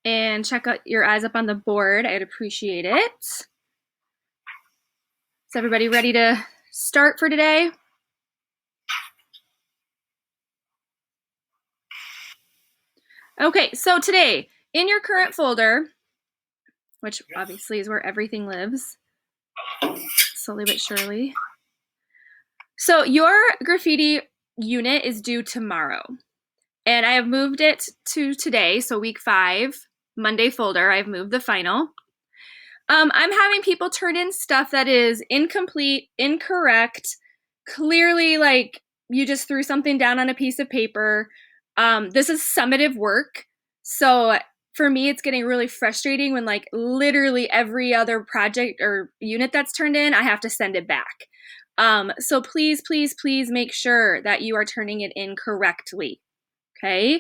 and check out your eyes up on the board. I'd appreciate it. Is everybody ready to start for today? Okay, so today, in your current folder, which obviously is where everything lives, slowly but surely. So your graffiti unit is due tomorrow. And I have moved it to today, so week 5, Monday folder. I've moved the final. I'm having people turn in stuff that is incomplete, incorrect, clearly like you just threw something down on a piece of paper. This is summative work. So for me, it's getting really frustrating when like literally every other project or unit that's turned in, I have to send it back. So please, please, please make sure that you are turning it in correctly. Okay.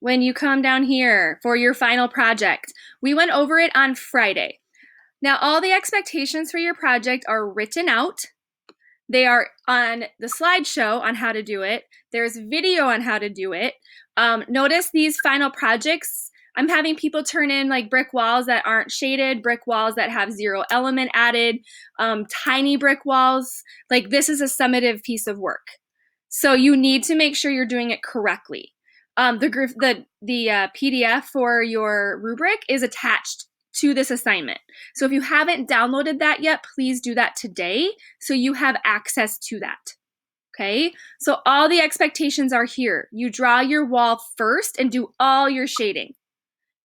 When you come down here for your final project, we went over it on Friday. Now, all the expectations for your project are written out. They are on the slideshow on how to do it. There's video on how to do it. Notice these final projects, I'm having people turn in like brick walls that aren't shaded, brick walls that have 0 element added, tiny brick walls. Like this is a summative piece of work. So you need to make sure you're doing it correctly. The PDF for your rubric is attached to this assignment. So if you haven't downloaded that yet, please do that today so you have access to that. Okay, so all the expectations are here. You draw your wall first and do all your shading.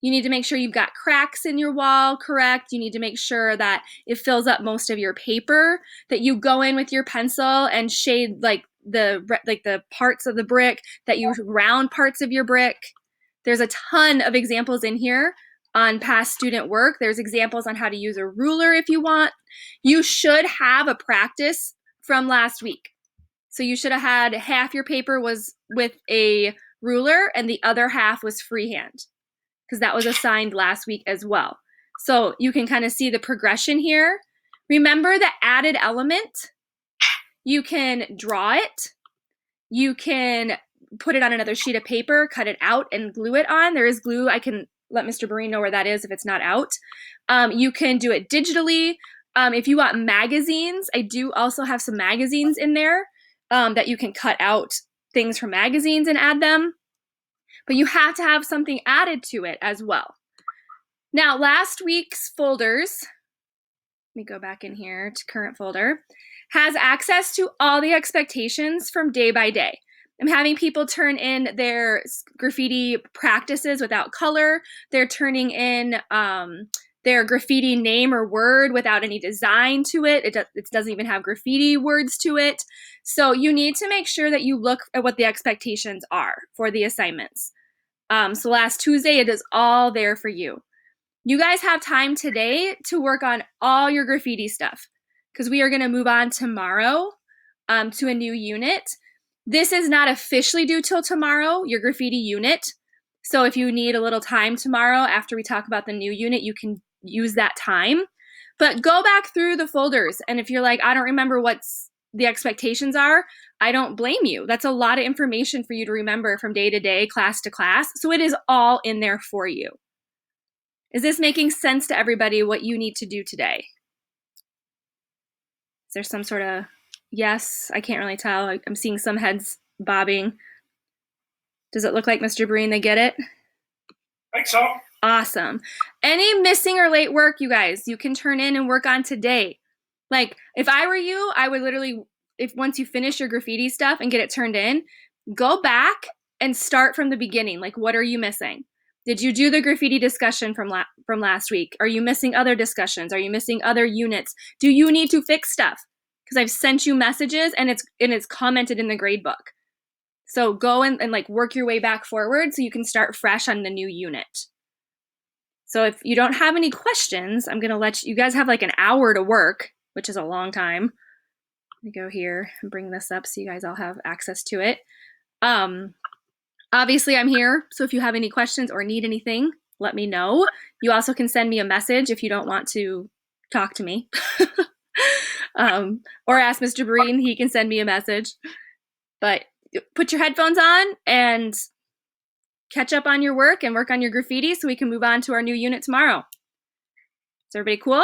You need to make sure you've got cracks in your wall correct. You need to make sure that it fills up most of your paper, that you go in with your pencil and shade like the parts of the brick, that you round parts of your brick. There's a ton of examples in here on past student work. There's examples on how to use a ruler if you want. You should have a practice from last week. So you should have had half your paper was with a ruler and the other half was freehand, because that was assigned last week as well. So you can kind of see the progression here. Remember the added element. You can draw it. You can put it on another sheet of paper, cut it out, and glue it on. There is glue. I can let Mr. Breen know where that is if it's not out. You can do it digitally. If you want magazines, I do also have some magazines in there that you can cut out things from magazines and add them. But you have to have something added to it as well. Now, last week's folders, let me go back in here to current folder, has access to all the expectations from day by day. I'm having people turn in their graffiti practices without color. They're turning in their graffiti name or word without any design to it. It doesn't even have graffiti words to it. So you need to make sure that you look at what the expectations are for the assignments. So last Tuesday, it is all there for you. You guys have time today to work on all your graffiti stuff because we are going to move on tomorrow to a new unit. This is not officially due till tomorrow, your graffiti unit. So if you need a little time tomorrow after we talk about the new unit, you can use that time. But go back through the folders. And if you're like, I don't remember what's the expectations are, I don't blame you. That's a lot of information for you to remember from day to day, class to class. So it is all in there for you. Is this making sense to everybody what you need to do today? Is there some sort of yes? I can't really tell. I'm seeing some heads bobbing. Does it look like Mr. Breen, they get it? I think so. Awesome. Any missing or late work, you guys, you can turn in and work on today. Like if I were you, I would literally, if once you finish your graffiti stuff and get it turned in, go back and start from the beginning. Like what are you missing? Did you do the graffiti discussion from last week? Are you missing other discussions? Are you missing other units? Do you need to fix stuff? Because I've sent you messages and it's commented in the grade book. So go and like work your way back forward so you can start fresh on the new unit. So if you don't have any questions, I'm gonna let you guys have like an hour to work, which is a long time. Let me go here and bring this up so you guys all have access to it. Obviously I'm here, so if you have any questions or need anything, let me know. You also can send me a message if you don't want to talk to me. Or ask Mr. Breen, he can send me a message. But put your headphones on and catch up on your work and work on your graffiti so we can move on to our new unit tomorrow. Is everybody cool?